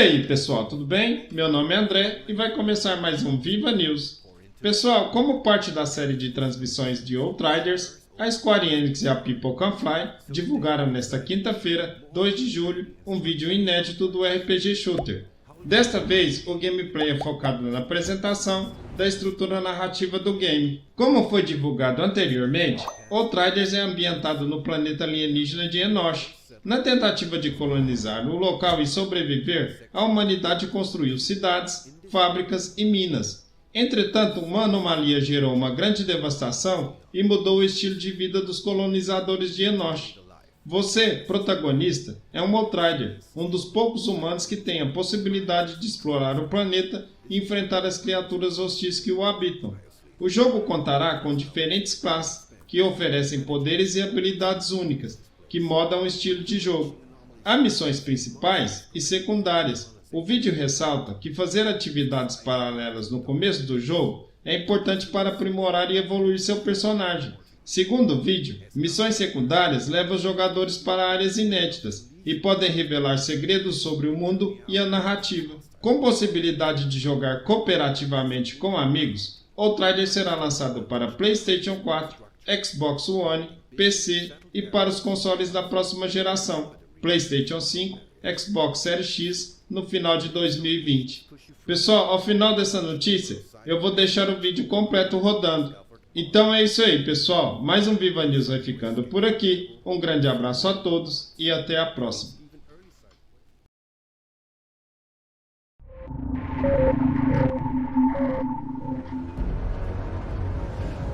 aí pessoal, tudo bem? Meu nome é André e vai começar mais um Viva News. Pessoal, como parte da série de transmissões de Outriders, a Square Enix e a People Can Fly divulgaram nesta quinta-feira, 2 de julho, um vídeo inédito do RPG Shooter. Desta vez, o gameplay é focado na apresentação da estrutura narrativa do game. Como foi divulgado anteriormente, Outriders é ambientado no planeta alienígena de Enoch. Na tentativa de colonizar o local e sobreviver, a humanidade construiu cidades, fábricas e minas. Entretanto, uma anomalia gerou uma grande devastação e mudou o estilo de vida dos colonizadores de Enoch. Você, protagonista, é um Outrider, um dos poucos humanos que tem a possibilidade de explorar o planeta e enfrentar as criaturas hostis que o habitam. O jogo contará com diferentes classes, que oferecem poderes e habilidades únicas, que modam o estilo de jogo. Há missões principais e secundárias. O vídeo ressalta que fazer atividades paralelas no começo do jogo é importante para aprimorar e evoluir seu personagem. Segundo o vídeo, missões secundárias levam os jogadores para áreas inéditas e podem revelar segredos sobre o mundo e a narrativa. Com possibilidade de jogar cooperativamente com amigos, Outriders será lançado para PlayStation 4, Xbox One, PC e para os consoles da próxima geração, PlayStation 5, Xbox Series X, no final de 2020. Pessoal, ao final dessa notícia, eu vou deixar o vídeo completo rodando. Então é isso aí, pessoal. Mais um Viva News vai ficando por aqui. Um grande abraço a todos e até a próxima.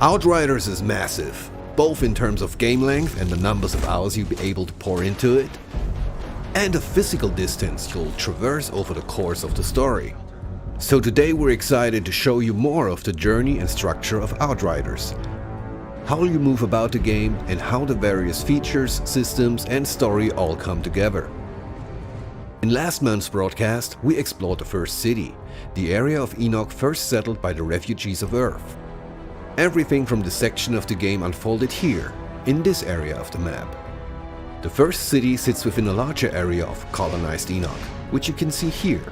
Outriders is massive, both in terms of game length and the numbers of hours you'll be able to pour into it, and the physical distance you'll traverse over the course of the story. So today we're excited to show you more of the journey and structure of Outriders, how you move about the game and how the various features, systems and story all come together. In last month's broadcast, we explored the first city, the area of Enoch first settled by the refugees of Earth. Everything from this section of the game unfolded here, in this area of the map. The first city sits within a larger area of colonized Enoch, which you can see here.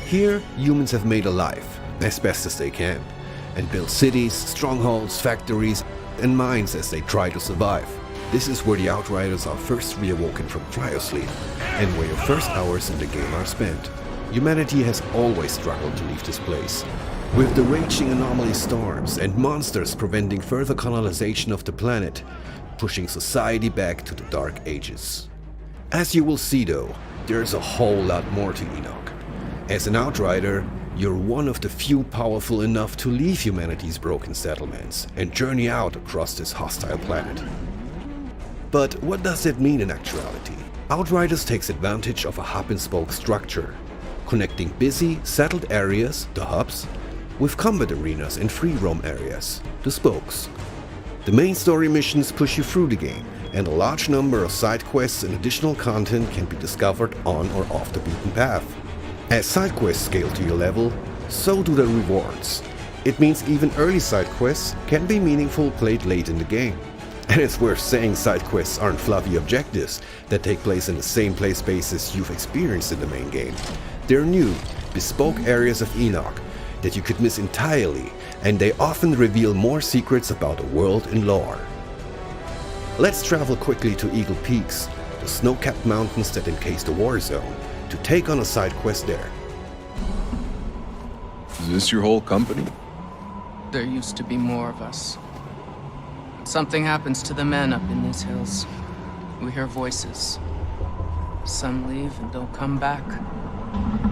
Here, humans have made a life, as best as they can, and built cities, strongholds, factories, and mines as they try to survive. This is where the Outriders are first reawoken from cryosleep, and where your first hours in the game are spent. Humanity has always struggled to leave this place, with the raging anomaly storms and monsters preventing further colonization of the planet, pushing society back to the Dark Ages. As you will see though, there's a whole lot more to Enoch. As an Outrider, you're one of the few powerful enough to leave humanity's broken settlements and journey out across this hostile planet. But what does that mean in actuality? Outriders takes advantage of a hub-and-spoke structure, connecting busy, settled areas, the hubs, with combat arenas and free roam areas, the spokes. The main story missions push you through the game, and a large number of side quests and additional content can be discovered on or off the beaten path. As side quests scale to your level, so do the rewards. It means even early side quests can be meaningful played late in the game. And it's worth saying side quests aren't fluffy objectives that take place in the same play spaces you've experienced in the main game. They're new, bespoke areas of Enoch that you could miss entirely, and they often reveal more secrets about the world and lore. Let's travel quickly to Eagle Peaks, the snow-capped mountains that encase the war zone, to take on a side quest there. Is this your whole company? There used to be more of us. Something happens to the men up in these hills. We hear voices. Some leave and don't come back.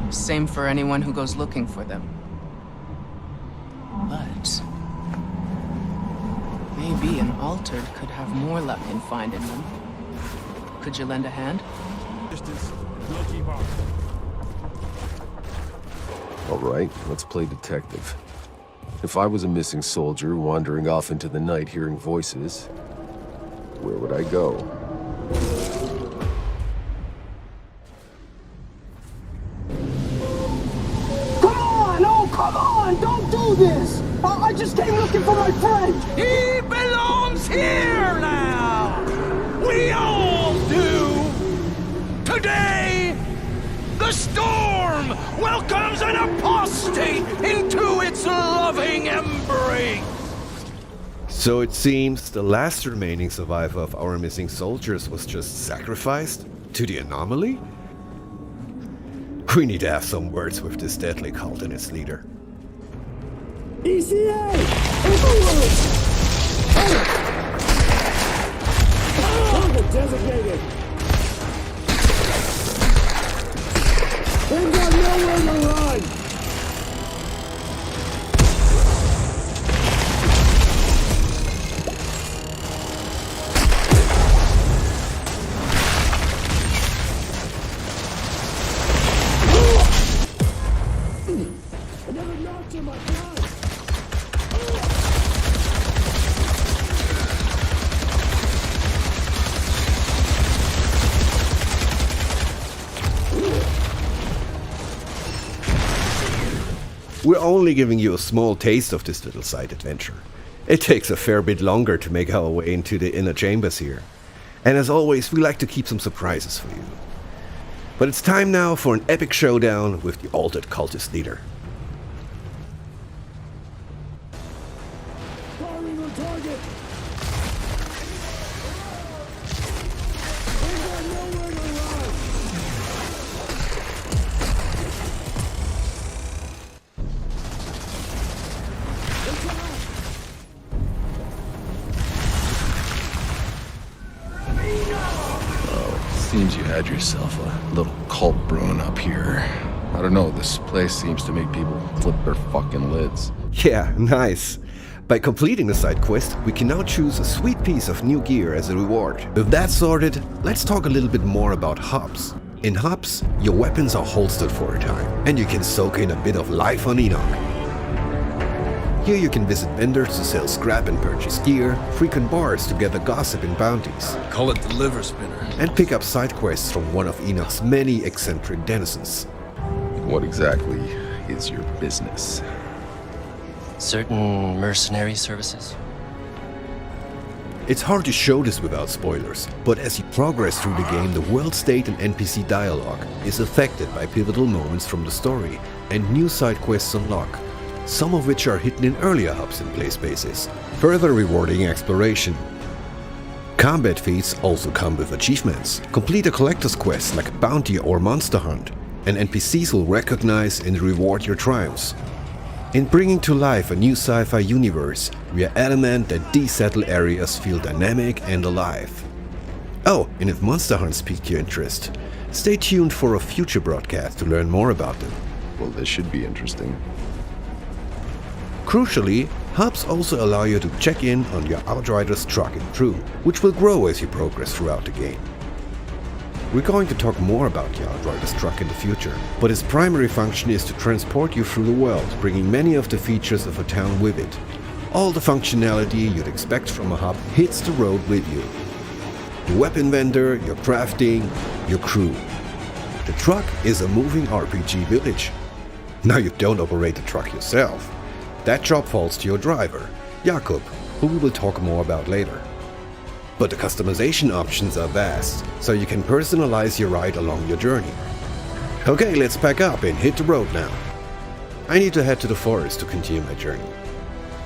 Same for anyone who goes looking for them. But maybe an altered could have more luck in finding them. Could you lend a hand? All right, let's play detective. If I was a missing soldier wandering off into the night hearing voices, where would I go? Come on! Oh, come on! Don't do this! I just came looking for my friend! He belongs here now! We all do! Today, the The storm welcomes an apostate into its loving embrace. So it seems the last remaining survivor of our missing soldiers was just sacrificed to the anomaly? We need to have some words with this deadly cult and its leader. ECA! Overload! Target designated! They've got nowhere to run! Another notch in my gun! We're only giving you a small taste of this little side adventure. It takes a fair bit longer to make our way into the inner chambers here. And as always, we like to keep some surprises for you. But it's time now for an epic showdown with the altered cultist leader. Firing on target! They've got nowhere to run! Seems you had yourself a little cult brewing up here. I don't know, this place seems to make people flip their fucking lids. Yeah, nice. By completing the side quest, we can now choose a sweet piece of new gear as a reward. With that sorted, let's talk a little bit more about hubs. In hubs, your weapons are holstered for a time, and you can soak in a bit of life on Enoch. Here you can visit vendors to sell scrap and purchase gear, frequent bars to gather gossip and bounties, Call it the liver spinner. and pick up side quests from one of Enoch's many eccentric denizens. What exactly is your business? Certain mercenary services? It's hard to show this without spoilers, but as you progress through the game, the world state and NPC dialogue is affected by pivotal moments from the story, and new side quests unlock, some of which are hidden in earlier hubs and play spaces, further rewarding exploration. Combat feats also come with achievements. Complete a collector's quest like a bounty or monster hunt, and NPCs will recognize and reward your triumphs. In bringing to life a new sci-fi universe, we are adamant that these settled areas feel dynamic and alive. Oh, and if monster hunts piqued your interest, stay tuned for a future broadcast to learn more about them. Well, this should be interesting. Crucially, hubs also allow you to check in on your Outriders truck and crew, which will grow as you progress throughout the game. We're going to talk more about the Outriders truck in the future, but its primary function is to transport you through the world, bringing many of the features of a town with it. All the functionality you'd expect from a hub hits the road with you. The weapon vendor, your crafting, your crew. The truck is a moving RPG village. Now you don't operate the truck yourself. That job falls to your driver, Jakob, who we will talk more about later. But the customization options are vast, so you can personalize your ride along your journey. Okay, let's pack up and hit the road now. I need to head to the forest to continue my journey.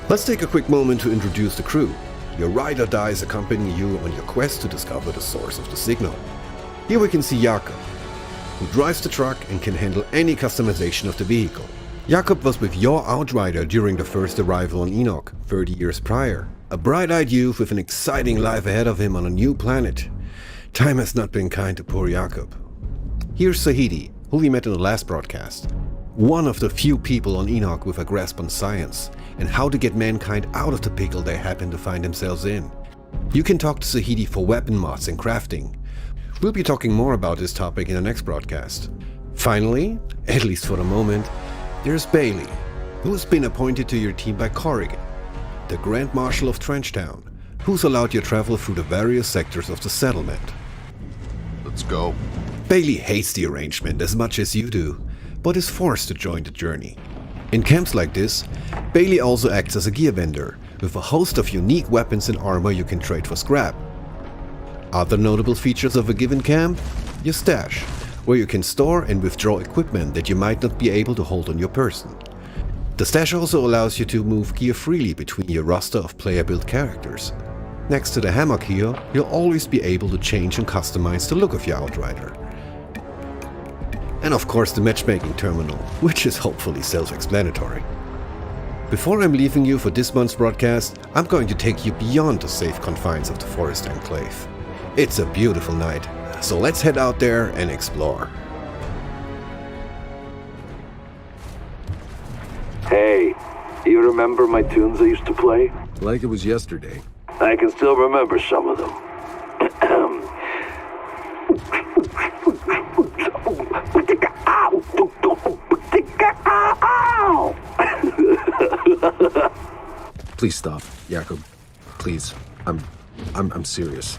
Let's take a quick moment to introduce the crew. Your ride or dies accompany you on your quest to discover the source of the signal. Here we can see Jakob, who drives the truck and can handle any customization of the vehicle. Jakob was with your Outrider during the first arrival on Enoch 30 years prior. A bright-eyed youth with an exciting life ahead of him on a new planet. Time has not been kind to poor Jakob. Here's Sahidi, who we met in the last broadcast. One of the few people on Enoch with a grasp on science and how to get mankind out of the pickle they happen to find themselves in. You can talk to Sahidi for weapon mods and crafting. We'll be talking more about this topic in the next broadcast. Finally, at least for the moment, there's Bailey, who has been appointed to your team by Corrigan, the Grand Marshal of Trenchtown, who's allowed you travel through the various sectors of the settlement. Let's go. Bailey hates the arrangement as much as you do, but is forced to join the journey. In camps like this, Bailey also acts as a gear vendor, with a host of unique weapons and armor you can trade for scrap. Other notable features of a given camp? Your stash, where you can store and withdraw equipment that you might not be able to hold on your person. The stash also allows you to move gear freely between your roster of player-built characters. Next to the hammock here, you'll always be able to change and customize the look of your Outrider. And of course the matchmaking terminal, which is hopefully self-explanatory. Before I'm leaving you for this month's broadcast, I'm going to take you beyond the safe confines of the Forest Enclave. It's a beautiful night, so let's head out there and explore. Hey, you remember my tunes I used to play? Like it was yesterday. I can still remember some of them. Please stop, Jakob. Please. I'm serious.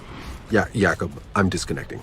Yeah, Jakob, I'm disconnecting.